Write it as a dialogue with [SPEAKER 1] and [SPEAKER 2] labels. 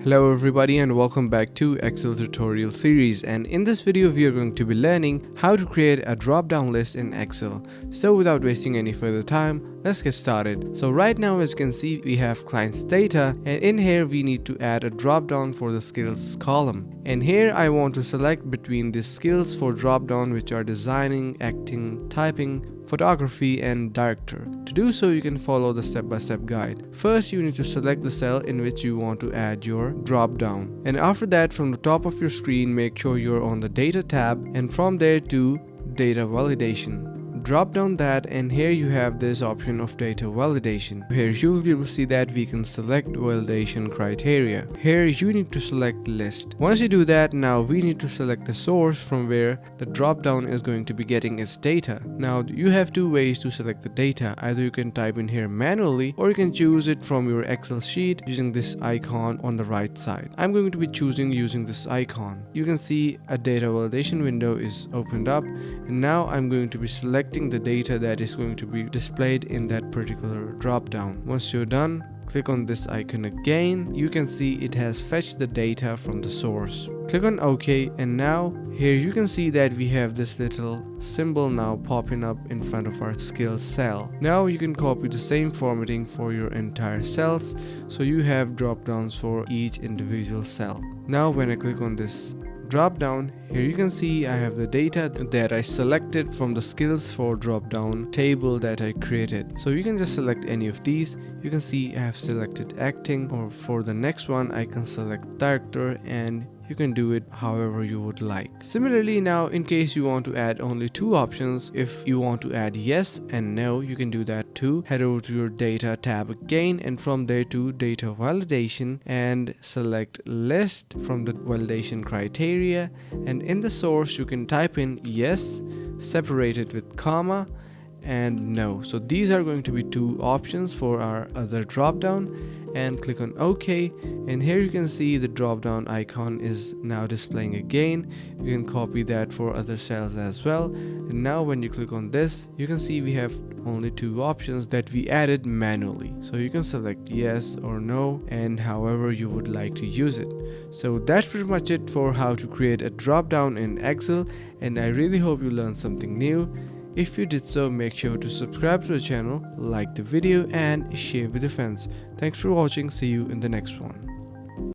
[SPEAKER 1] Hello everybody and welcome back to Excel tutorial series, and in this video we are going to be learning how to create a drop-down list in Excel. So without wasting any further time, let's get started. So right now, as you can see, we have clients data, and in here we need to add a drop-down for the skills column. And here I want to select between the skills for drop-down, which are designing, acting, typing, photography and director. To do so, you can follow the step-by-step guide. First, you need to select the cell in which you want to add your drop down, and after that, from the top of your screen, make sure you're on the data tab, and from there to data validation. Drop down that, and here you have this option of data validation. Here you'll be able to see that we can select validation criteria. Here you need to select list. Once you do that, now we need to select the source from where the drop down is going to be getting its data. Now you have two ways to select the data. Either you can type in here manually, or you can choose it from your Excel sheet using this icon on the right side. I'm going to be choosing using this icon. You can see a data validation window is opened up, and now I'm going to be selecting the data that is going to be displayed in that particular drop down. Once you're done, click on this icon again. You can see it has fetched the data from the source. Click on OK, and now here you can see that we have this little symbol now popping up in front of our skills cell. Now you can copy the same formatting for your entire cells, so you have drop downs for each individual cell. Now when I click on this drop down, here you can see I have the data that I selected from the skills for drop down table that I created. So you can just select any of these. You can see I have selected acting, or for the next one I can select director, and you can do it however you would like. Similarly, now in case you want to add only two options, if you want to add yes and no, you can do that too. Head over to your data tab again, and from there to data validation, and select list from the validation criteria, and in the source you can type in yes separated with comma and no. So these are going to be two options for our other drop down, and click on OK, and here you can see the drop down icon is now displaying again. You can copy that for other cells as well, and now when you click on this, you can see we have only two options that we added manually. So you can select yes or no, and however you would like to use it. So that's pretty much it for how to create a drop down in Excel, and I really hope you learned something new. If you did so, make sure to subscribe to the channel, like the video and share with your friends. Thanks for watching. See you in the next one.